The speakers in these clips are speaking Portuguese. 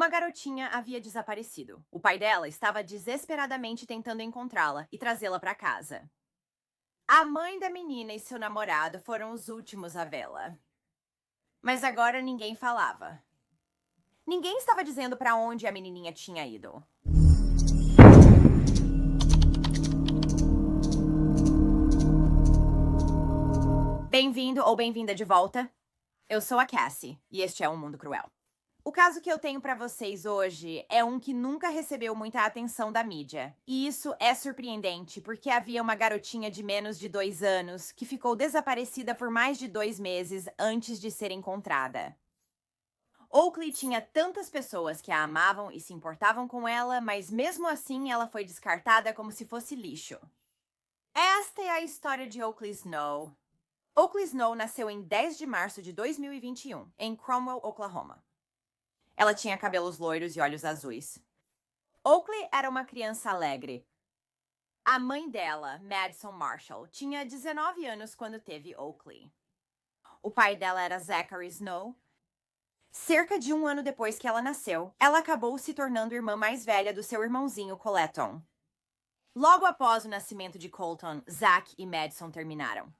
Uma garotinha havia desaparecido. O pai dela estava desesperadamente tentando encontrá-la e trazê-la para casa. A mãe da menina e seu namorado foram os últimos a vê-la. Mas agora ninguém falava. Ninguém estava dizendo para onde a menininha tinha ido. Bem-vindo ou bem-vinda de volta. Eu sou a Cassie e este é Um Mundo Cruel. O caso que eu tenho pra vocês hoje é um que nunca recebeu muita atenção da mídia. E isso é surpreendente, porque havia uma garotinha de menos de 2 anos que ficou desaparecida por mais de 2 meses antes de ser encontrada. Oakley tinha tantas pessoas que a amavam e se importavam com ela, mas mesmo assim ela foi descartada como se fosse lixo. Esta é a história de Oakley Snow. Oakley Snow nasceu em 10 de março de 2021, em Cromwell, Oklahoma. Ela tinha cabelos loiros e olhos azuis. Oakley era uma criança alegre. A mãe dela, Madison Marshall, tinha 19 anos quando teve Oakley. O pai dela era Zachary Snow. Cerca de 1 ano depois que ela nasceu, ela acabou se tornando irmã mais velha do seu irmãozinho Colton. Logo após o nascimento de Colton, Zach e Madison terminaram.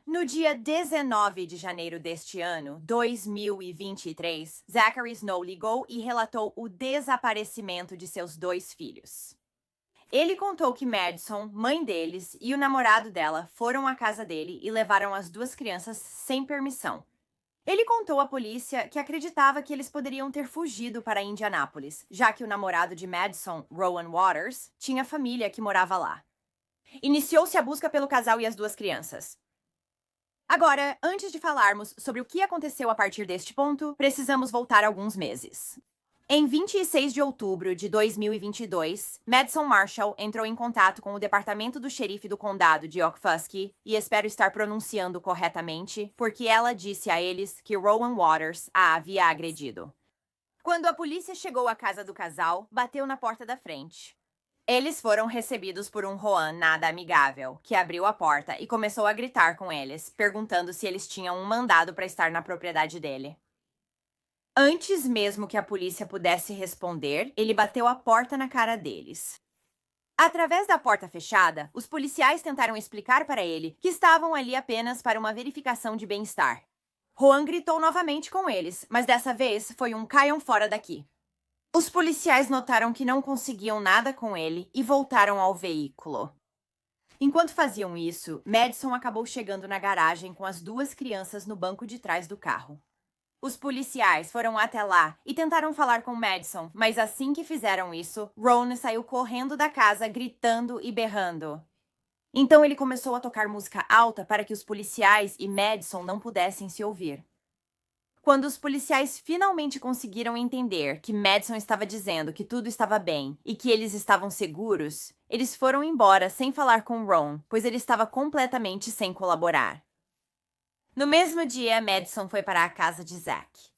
No dia 19 de janeiro deste ano, 2023, Zachary Snow ligou e relatou o desaparecimento de seus 2 filhos. Ele contou que Madison, mãe deles, e o namorado dela foram à casa dele e levaram as 2 crianças sem permissão. Ele contou à polícia que acreditava que eles poderiam ter fugido para Indianápolis, já que o namorado de Madison, Rowan Waters, tinha família que morava lá. Iniciou-se a busca pelo casal e as 2 crianças. Agora, antes de falarmos sobre o que aconteceu a partir deste ponto, precisamos voltar alguns meses. Em 26 de outubro de 2022, Madison Marshall entrou em contato com o departamento do xerife do condado de Okfuskee, e espero estar pronunciando corretamente, porque ela disse a eles que Rowan Waters a havia agredido. Quando a polícia chegou à casa do casal, bateu na porta da frente. Eles foram recebidos por um Rowan nada amigável, que abriu a porta e começou a gritar com eles, perguntando se eles tinham um mandado para estar na propriedade dele. Antes mesmo que a polícia pudesse responder, ele bateu a porta na cara deles. Através da porta fechada, os policiais tentaram explicar para ele que estavam ali apenas para uma verificação de bem-estar. Rowan gritou novamente com eles, mas dessa vez foi um "caiam fora daqui". Os policiais notaram que não conseguiam nada com ele e voltaram ao veículo. Enquanto faziam isso, Madison acabou chegando na garagem com as 2 crianças no banco de trás do carro. Os policiais foram até lá e tentaram falar com Madison, mas assim que fizeram isso, Ron saiu correndo da casa gritando e berrando. Então ele começou a tocar música alta para que os policiais e Madison não pudessem se ouvir. Quando os policiais finalmente conseguiram entender que Madison estava dizendo que tudo estava bem e que eles estavam seguros, eles foram embora sem falar com Ron, pois ele estava completamente sem colaborar. No mesmo dia, Madison foi para a casa de Zach.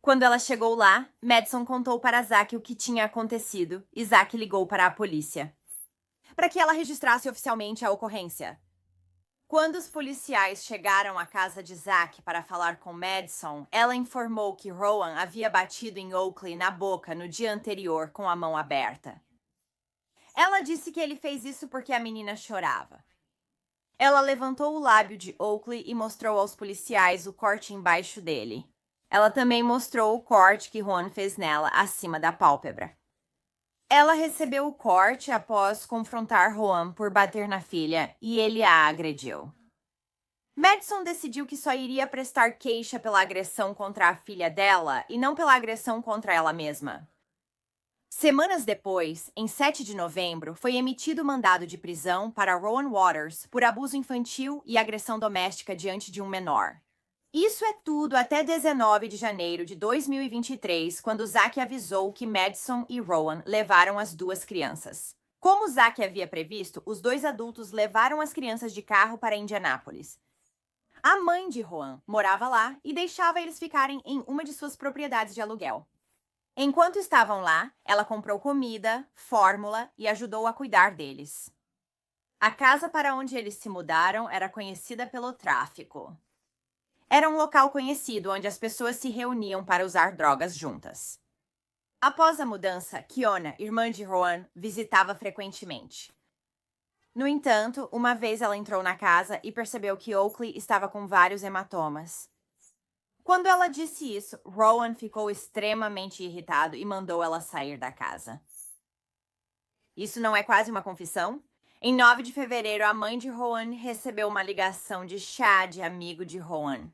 Quando ela chegou lá, Madison contou para Zach o que tinha acontecido e Zach ligou para a polícia, para que ela registrasse oficialmente a ocorrência. Quando os policiais chegaram à casa de Zach para falar com Madison, ela informou que Rowan havia batido em Oakley na boca no dia anterior com a mão aberta. Ela disse que ele fez isso porque a menina chorava. Ela levantou o lábio de Oakley e mostrou aos policiais o corte embaixo dele. Ela também mostrou o corte que Rowan fez nela acima da pálpebra. Ela recebeu o corte após confrontar Rowan por bater na filha e ele a agrediu. Madison decidiu que só iria prestar queixa pela agressão contra a filha dela e não pela agressão contra ela mesma. Semanas depois, em 7 de novembro, foi emitido mandado de prisão para Rowan Waters por abuso infantil e agressão doméstica diante de um menor. Isso é tudo até 19 de janeiro de 2023, quando Zach avisou que Madison e Rowan levaram as 2 crianças. Como Zach havia previsto, os 2 adultos levaram as crianças de carro para Indianápolis. A mãe de Rowan morava lá e deixava eles ficarem em uma de suas propriedades de aluguel. Enquanto estavam lá, ela comprou comida, fórmula e ajudou a cuidar deles. A casa para onde eles se mudaram era conhecida pelo tráfico. Era um local conhecido onde as pessoas se reuniam para usar drogas juntas. Após a mudança, Kiona, irmã de Rowan, visitava frequentemente. No entanto, uma vez ela entrou na casa e percebeu que Oakley estava com vários hematomas. Quando ela disse isso, Rowan ficou extremamente irritado e mandou ela sair da casa. Isso não é quase uma confissão? Em 9 de fevereiro, a mãe de Rowan recebeu uma ligação de Chad, amigo de Rowan.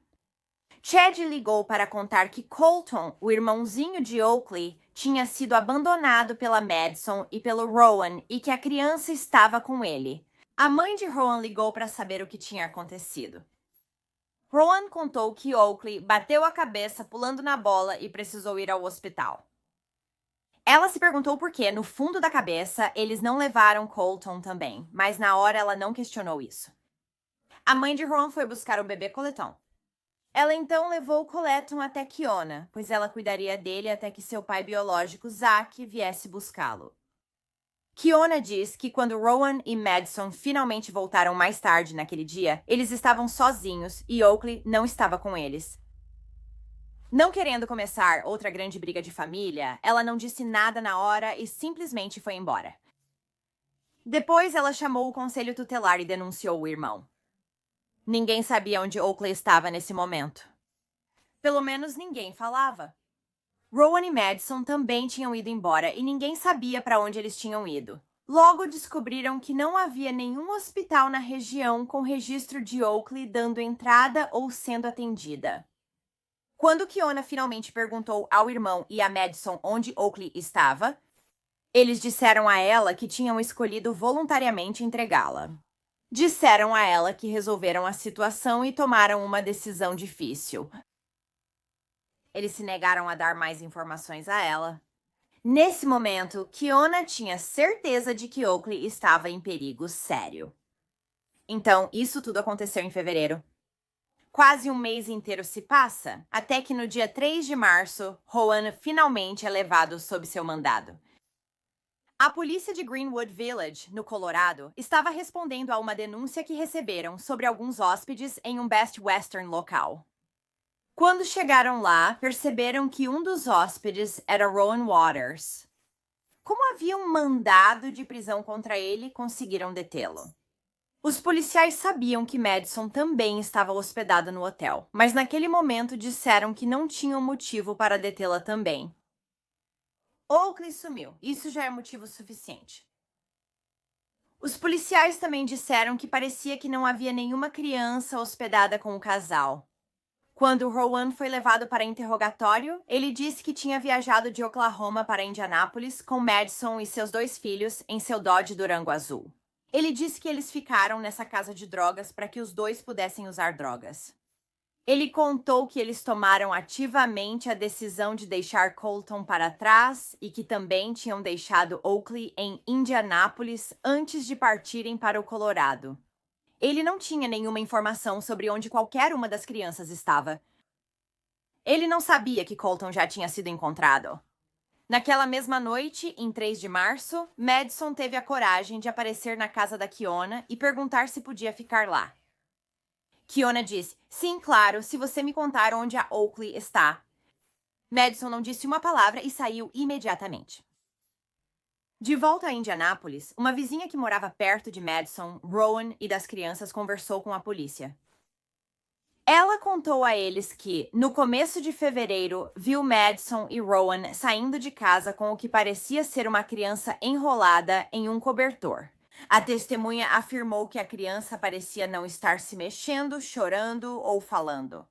Chad ligou para contar que Colton, o irmãozinho de Oakley, tinha sido abandonado pela Madison e pelo Rowan e que a criança estava com ele. A mãe de Rowan ligou para saber o que tinha acontecido. Rowan contou que Oakley bateu a cabeça pulando na bola e precisou ir ao hospital. Ela se perguntou por que, no fundo da cabeça, eles não levaram Colton também, mas na hora ela não questionou isso. A mãe de Rowan foi buscar o bebê Coleton. Ela então levou Coleton até Kiona, pois ela cuidaria dele até que seu pai biológico, Zach, viesse buscá-lo. Kiona diz que quando Rowan e Madison finalmente voltaram mais tarde naquele dia, eles estavam sozinhos e Oakley não estava com eles. Não querendo começar outra grande briga de família, ela não disse nada na hora e simplesmente foi embora. Depois, ela chamou o conselho tutelar e denunciou o irmão. Ninguém sabia onde Oakley estava nesse momento. Pelo menos ninguém falava. Rowan e Madison também tinham ido embora e ninguém sabia para onde eles tinham ido. Logo descobriram que não havia nenhum hospital na região com registro de Oakley dando entrada ou sendo atendida. Quando Kiona finalmente perguntou ao irmão e a Madison onde Oakley estava, eles disseram a ela que tinham escolhido voluntariamente entregá-la. Disseram a ela que resolveram a situação e tomaram uma decisão difícil. Eles se negaram a dar mais informações a ela. Nesse momento, Kiona tinha certeza de que Oakley estava em perigo sério. Então, isso tudo aconteceu em fevereiro. Quase um mês inteiro se passa, até que no dia 3 de março, Rowan finalmente é levado sob seu mandado. A polícia de Greenwood Village, no Colorado, estava respondendo a uma denúncia que receberam sobre alguns hóspedes em um Best Western local. Quando chegaram lá, perceberam que um dos hóspedes era Rowan Waters. Como havia um mandado de prisão contra ele, conseguiram detê-lo. Os policiais sabiam que Madison também estava hospedada no hotel, mas naquele momento disseram que não tinham motivo para detê-la também. Oakley sumiu. Isso já é motivo suficiente. Os policiais também disseram que parecia que não havia nenhuma criança hospedada com o casal. Quando Rowan foi levado para interrogatório, ele disse que tinha viajado de Oklahoma para Indianápolis com Madison e seus 2 filhos em seu Dodge Durango azul. Ele disse que eles ficaram nessa casa de drogas para que os 2 pudessem usar drogas. Ele contou que eles tomaram ativamente a decisão de deixar Colton para trás e que também tinham deixado Oakley em Indianápolis antes de partirem para o Colorado. Ele não tinha nenhuma informação sobre onde qualquer uma das crianças estava. Ele não sabia que Colton já tinha sido encontrado. Naquela mesma noite, em 3 de março, Madison teve a coragem de aparecer na casa da Kiona e perguntar se podia ficar lá. Kiona disse, sim, claro, se você me contar onde a Oakley está. Madison não disse uma palavra e saiu imediatamente. De volta a Indianápolis, uma vizinha que morava perto de Madison, Rowan e das crianças conversou com a polícia. Ela contou a eles que, no começo de fevereiro, viu Madison e Rowan saindo de casa com o que parecia ser uma criança enrolada em um cobertor. A testemunha afirmou que a criança parecia não estar se mexendo, chorando ou falando.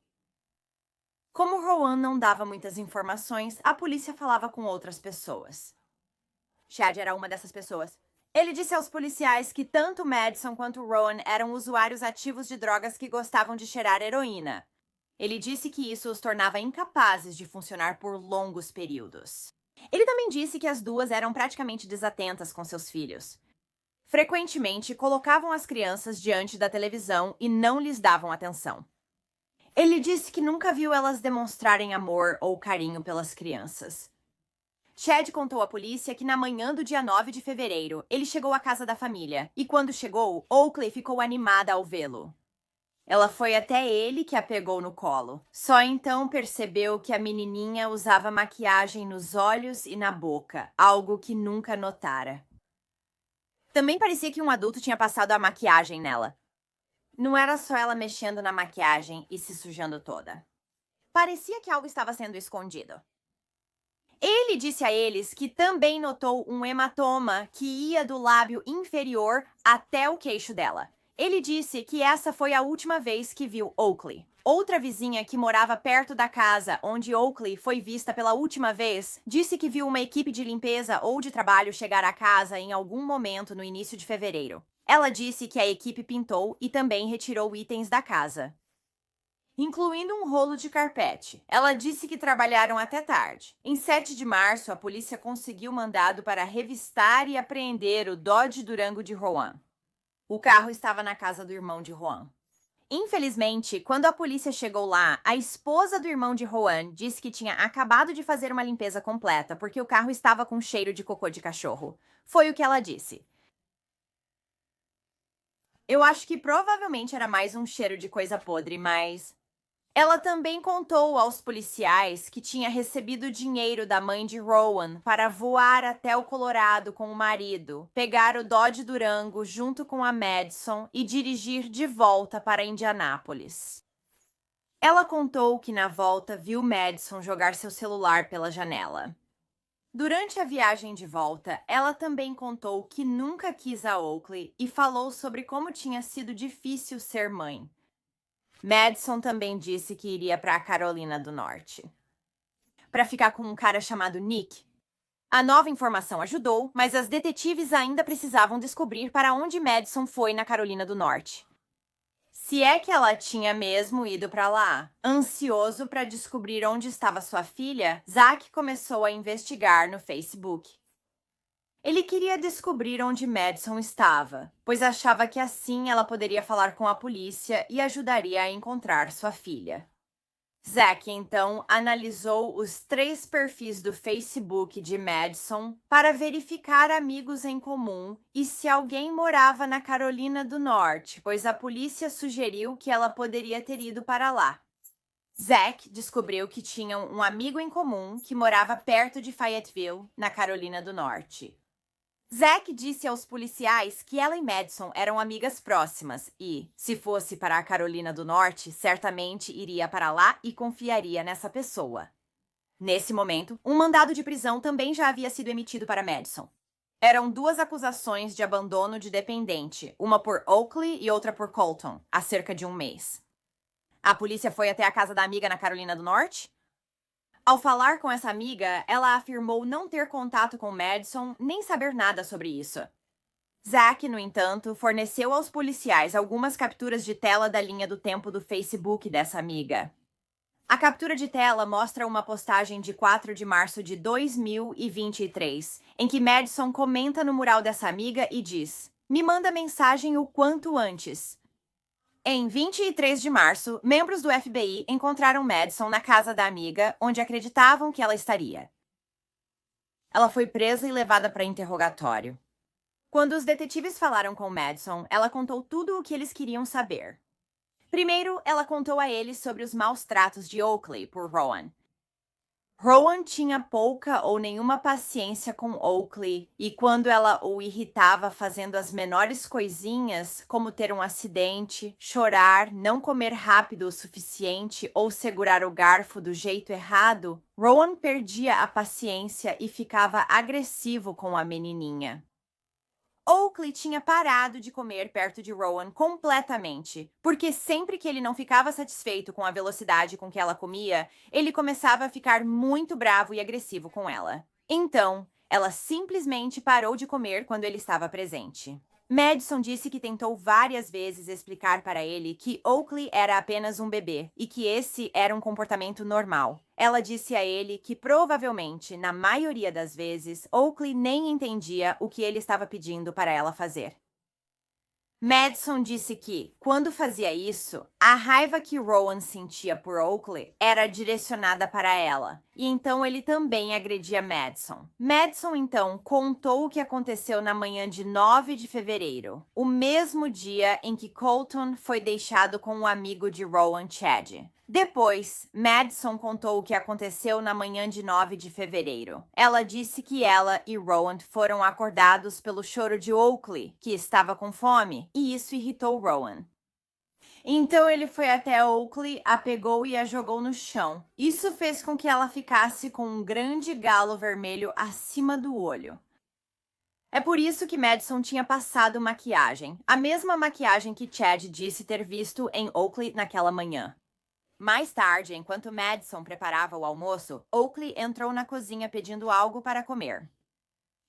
Como Rowan não dava muitas informações, a polícia falava com outras pessoas. Chad era uma dessas pessoas. Ele disse aos policiais que tanto Madison quanto Rowan eram usuários ativos de drogas que gostavam de cheirar heroína. Ele disse que isso os tornava incapazes de funcionar por longos períodos. Ele também disse que as duas eram praticamente desatentas com seus filhos. Frequentemente, colocavam as crianças diante da televisão e não lhes davam atenção. Ele disse que nunca viu elas demonstrarem amor ou carinho pelas crianças. Chad contou à polícia que na manhã do dia 9 de fevereiro, ele chegou à casa da família, e quando chegou, Oakley ficou animada ao vê-lo. Ela foi até ele que a pegou no colo. Só então percebeu que a menininha usava maquiagem nos olhos e na boca, algo que nunca notara. Também parecia que um adulto tinha passado a maquiagem nela. Não era só ela mexendo na maquiagem e se sujando toda. Parecia que algo estava sendo escondido. Ele disse a eles que também notou um hematoma que ia do lábio inferior até o queixo dela. Ele disse que essa foi a última vez que viu Oakley. Outra vizinha que morava perto da casa onde Oakley foi vista pela última vez disse que viu uma equipe de limpeza ou de trabalho chegar à casa em algum momento no início de fevereiro. Ela disse que a equipe pintou e também retirou itens da casa, incluindo um rolo de carpete. Ela disse que trabalharam até tarde. Em 7 de março, a polícia conseguiu mandado para revistar e apreender o Dodge Durango de Rowan. O carro estava na casa do irmão de Rowan. Infelizmente, quando a polícia chegou lá, a esposa do irmão de Rowan disse que tinha acabado de fazer uma limpeza completa porque o carro estava com cheiro de cocô de cachorro. Foi o que ela disse. Eu acho que provavelmente era mais um cheiro de coisa podre, mas ela também contou aos policiais que tinha recebido dinheiro da mãe de Rowan para voar até o Colorado com o marido, pegar o Dodge Durango junto com a Madison e dirigir de volta para Indianápolis. Ela contou que na volta viu Madison jogar seu celular pela janela. Durante a viagem de volta, ela também contou que nunca quis a Oakley e falou sobre como tinha sido difícil ser mãe. Madison também disse que iria para a Carolina do Norte para ficar com um cara chamado Nick. A nova informação ajudou, mas as detetives ainda precisavam descobrir para onde Madison foi na Carolina do Norte. Se é que ela tinha mesmo ido para lá. Ansioso para descobrir onde estava sua filha, Zack começou a investigar no Facebook. Ele queria descobrir onde Madison estava, pois achava que assim ela poderia falar com a polícia e ajudaria a encontrar sua filha. Zack então analisou os 3 perfis do Facebook de Madison para verificar amigos em comum e se alguém morava na Carolina do Norte, pois a polícia sugeriu que ela poderia ter ido para lá. Zack descobriu que tinham um amigo em comum que morava perto de Fayetteville, na Carolina do Norte. Zack disse aos policiais que ela e Madison eram amigas próximas e, se fosse para a Carolina do Norte, certamente iria para lá e confiaria nessa pessoa. Nesse momento, um mandado de prisão também já havia sido emitido para Madison. Eram 2 acusações de abandono de dependente, uma por Oakley e outra por Colton, há cerca de um mês. A polícia foi até a casa da amiga na Carolina do Norte? Ao falar com essa amiga, ela afirmou não ter contato com Madison nem saber nada sobre isso. Zack, no entanto, forneceu aos policiais algumas capturas de tela da linha do tempo do Facebook dessa amiga. A captura de tela mostra uma postagem de 4 de março de 2023, em que Madison comenta no mural dessa amiga e diz: "Me manda mensagem o quanto antes." Em 23 de março, membros do FBI encontraram Madison na casa da amiga, onde acreditavam que ela estaria. Ela foi presa e levada para interrogatório. Quando os detetives falaram com Madison, ela contou tudo o que eles queriam saber. Primeiro, ela contou a eles sobre os maus tratos de Oakley por Rowan. Rowan tinha pouca ou nenhuma paciência com Oakley, e quando ela o irritava fazendo as menores coisinhas, como ter um acidente, chorar, não comer rápido o suficiente ou segurar o garfo do jeito errado, Rowan perdia a paciência e ficava agressivo com a menininha. Oakley tinha parado de comer perto de Rowan completamente, porque sempre que ele não ficava satisfeito com a velocidade com que ela comia, ele começava a ficar muito bravo e agressivo com ela. Então, ela simplesmente parou de comer quando ele estava presente. Madison disse que tentou várias vezes explicar para ele que Oakley era apenas um bebê e que esse era um comportamento normal. Ela disse a ele que provavelmente, na maioria das vezes, Oakley nem entendia o que ele estava pedindo para ela fazer. Madison disse que, quando fazia isso, a raiva que Rowan sentia por Oakley era direcionada para ela, e então ele também agredia Madison. Madison, então, contou o que aconteceu na manhã de 9 de fevereiro, o mesmo dia em que Colton foi deixado com um amigo de Rowan, Chad. Depois, Madison contou o que aconteceu na manhã de 9 de fevereiro. Ela disse que ela e Rowan foram acordados pelo choro de Oakley, que estava com fome, e isso irritou Rowan. Então ele foi até Oakley, a pegou e a jogou no chão. Isso fez com que ela ficasse com um grande galo vermelho acima do olho. É por isso que Madison tinha passado maquiagem, a mesma maquiagem que Chad disse ter visto em Oakley naquela manhã. Mais tarde, enquanto Madison preparava o almoço, Oakley entrou na cozinha pedindo algo para comer.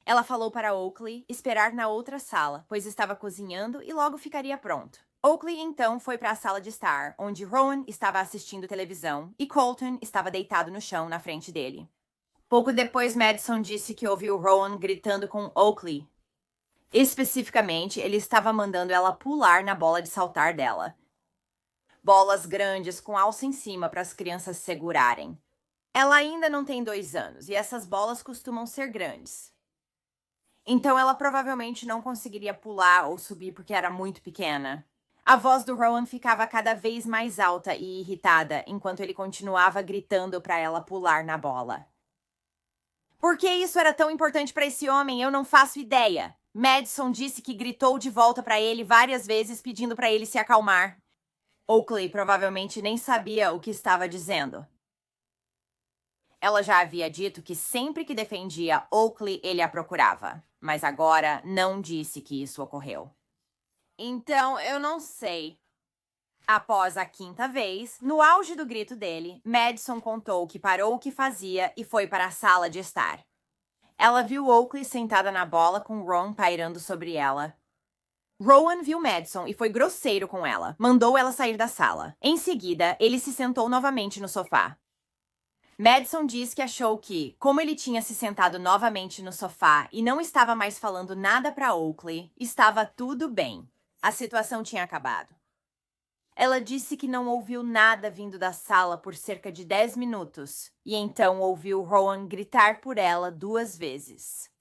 Ela falou para Oakley esperar na outra sala, pois estava cozinhando e logo ficaria pronto. Oakley então foi para a sala de estar, onde Rowan estava assistindo televisão e Colton estava deitado no chão na frente dele. Pouco depois, Madison disse que ouviu Rowan gritando com Oakley. Especificamente, ele estava mandando ela pular na bola de saltar dela. Bolas grandes com alça em cima para as crianças segurarem. Ela ainda não tem 2 anos e essas bolas costumam ser grandes. Então ela provavelmente não conseguiria pular ou subir porque era muito pequena. A voz do Rowan ficava cada vez mais alta e irritada enquanto ele continuava gritando para ela pular na bola. Por que isso era tão importante para esse homem? Eu não faço ideia. Madison disse que gritou de volta para ele várias vezes pedindo para ele se acalmar. Oakley provavelmente nem sabia o que estava dizendo. Ela já havia dito que sempre que defendia Oakley, ele a procurava, mas agora não disse que isso ocorreu. Então, eu não sei. Após a 5ª vez, no auge do grito dele, Madison contou que parou o que fazia e foi para a sala de estar. Ela viu Oakley sentada na bola com Ron pairando sobre ela. Rowan viu Madison e foi grosseiro com ela. Mandou ela sair da sala. Em seguida, ele se sentou novamente no sofá. Madison diz que achou que, como ele tinha se sentado novamente no sofá e não estava mais falando nada para Oakley, estava tudo bem. A situação tinha acabado. Ela disse que não ouviu nada vindo da sala por cerca de 10 minutos, e então ouviu Rowan gritar por ela 2 vezes.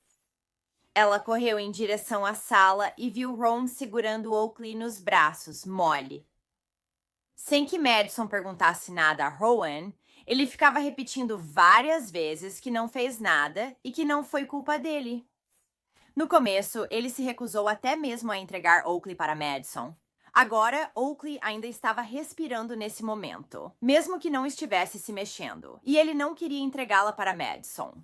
Ela correu em direção à sala e viu Ron segurando Oakley nos braços, mole. Sem que Madison perguntasse nada a Rowan, ele ficava repetindo várias vezes que não fez nada e que não foi culpa dele. No começo, ele se recusou até mesmo a entregar Oakley para Madison. Agora, Oakley ainda estava respirando nesse momento, mesmo que não estivesse se mexendo, e ele não queria entregá-la para Madison.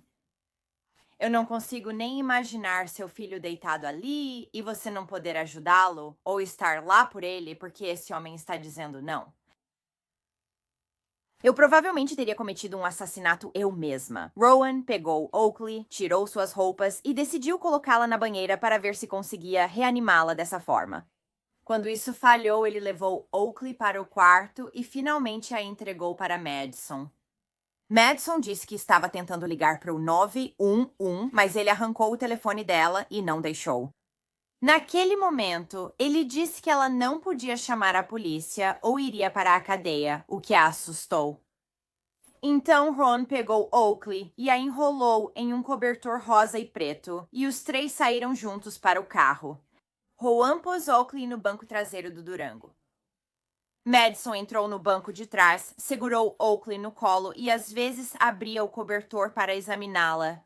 Eu não consigo nem imaginar seu filho deitado ali e você não poder ajudá-lo ou estar lá por ele porque esse homem está dizendo não. Eu provavelmente teria cometido um assassinato eu mesma. Rowan pegou Oakley, tirou suas roupas e decidiu colocá-la na banheira para ver se conseguia reanimá-la dessa forma. Quando isso falhou, ele levou Oakley para o quarto e finalmente a entregou para Madison. Madison disse que estava tentando ligar para o 911, mas ele arrancou o telefone dela e não deixou. Naquele momento, ele disse que ela não podia chamar a polícia ou iria para a cadeia, o que a assustou. Então Ron pegou Oakley e a enrolou em um cobertor rosa e preto, e os 3 saíram juntos para o carro. Rowan pôs Oakley no banco traseiro do Durango. Madison entrou no banco de trás, segurou Oakley no colo e às vezes abria o cobertor para examiná-la.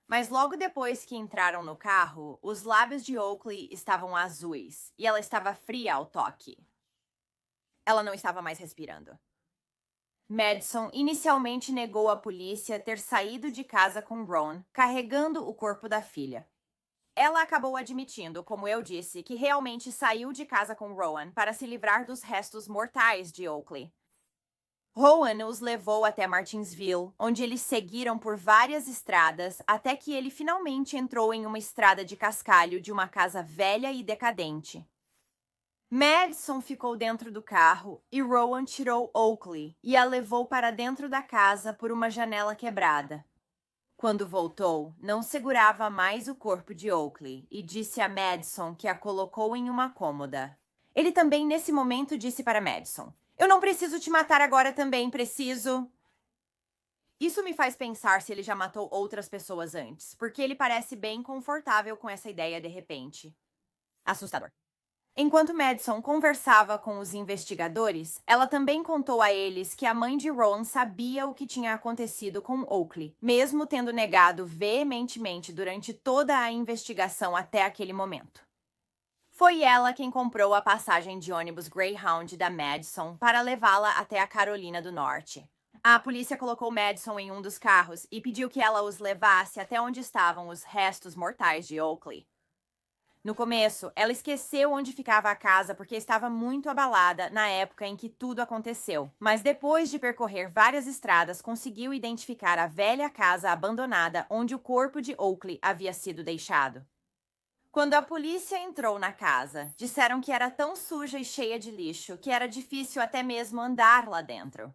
Mas logo depois que entraram no carro, os lábios de Oakley estavam azuis e ela estava fria ao toque. Ela não estava mais respirando. Madison inicialmente negou à polícia ter saído de casa com Ron, carregando o corpo da filha. Ela acabou admitindo, como eu disse, que realmente saiu de casa com Rowan para se livrar dos restos mortais de Oakley. Rowan os levou até Martinsville, onde eles seguiram por várias estradas até que ele finalmente entrou em uma estrada de cascalho de uma casa velha e decadente. Madison ficou dentro do carro e Rowan tirou Oakley e a levou para dentro da casa por uma janela quebrada. Quando voltou, não segurava mais o corpo de Oakley e disse a Madison que a colocou em uma cômoda. Ele também, nesse momento, disse para Madison: "Eu não preciso te matar agora também, preciso." Isso me faz pensar se ele já matou outras pessoas antes, porque ele parece bem confortável com essa ideia de repente. Assustador. Enquanto Madison conversava com os investigadores, ela também contou a eles que a mãe de Rowan sabia o que tinha acontecido com Oakley, mesmo tendo negado veementemente durante toda a investigação até aquele momento. Foi ela quem comprou a passagem de ônibus Greyhound da Madison para levá-la até a Carolina do Norte. A polícia colocou Madison em um dos carros e pediu que ela os levasse até onde estavam os restos mortais de Oakley. No começo, ela esqueceu onde ficava a casa porque estava muito abalada na época em que tudo aconteceu, mas depois de percorrer várias estradas, conseguiu identificar a velha casa abandonada onde o corpo de Oakley havia sido deixado. Quando a polícia entrou na casa, disseram que era tão suja e cheia de lixo que era difícil até mesmo andar lá dentro.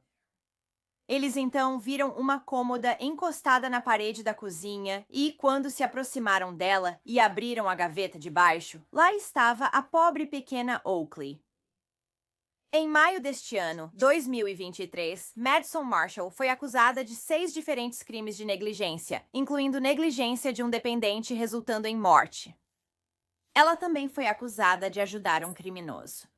Eles então viram uma cômoda encostada na parede da cozinha e, quando se aproximaram dela e abriram a gaveta de baixo, lá estava a pobre pequena Oakley. Em maio deste ano, 2023, Madison Marshall foi acusada de 6 diferentes crimes de negligência, incluindo negligência de um dependente resultando em morte. Ela também foi acusada de ajudar um criminoso.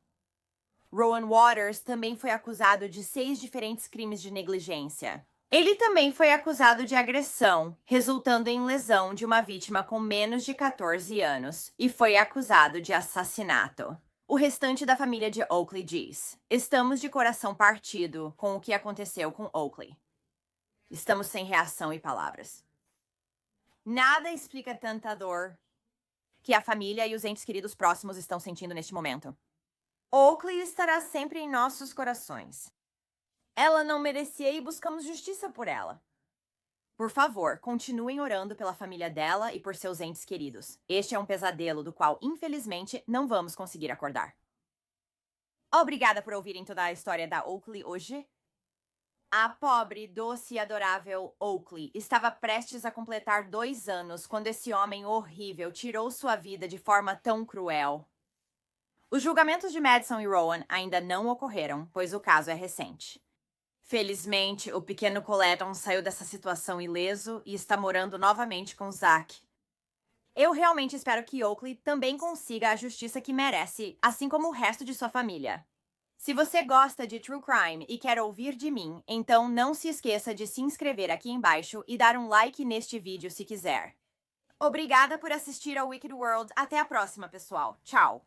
Rowan Waters também foi acusado de 6 diferentes crimes de negligência. Ele também foi acusado de agressão, resultando em lesão de uma vítima com menos de 14 anos, e foi acusado de assassinato. O restante da família de Oakley diz: "Estamos de coração partido com o que aconteceu com Oakley. Estamos sem reação e palavras. Nada explica tanta dor que a família e os entes queridos próximos estão sentindo neste momento. Oakley estará sempre em nossos corações. Ela não merecia e buscamos justiça por ela. Por favor, continuem orando pela família dela e por seus entes queridos. Este é um pesadelo do qual, infelizmente, não vamos conseguir acordar." Obrigada por ouvirem toda a história da Oakley hoje. A pobre, doce e adorável Oakley estava prestes a completar 2 anos quando esse homem horrível tirou sua vida de forma tão cruel. Os julgamentos de Madison e Rowan ainda não ocorreram, pois o caso é recente. Felizmente, o pequeno Colton saiu dessa situação ileso e está morando novamente com Zack. Eu realmente espero que Oakley também consiga a justiça que merece, assim como o resto de sua família. Se você gosta de True Crime e quer ouvir de mim, então não se esqueça de se inscrever aqui embaixo e dar um like neste vídeo se quiser. Obrigada por assistir ao Wicked World. Até a próxima, pessoal. Tchau!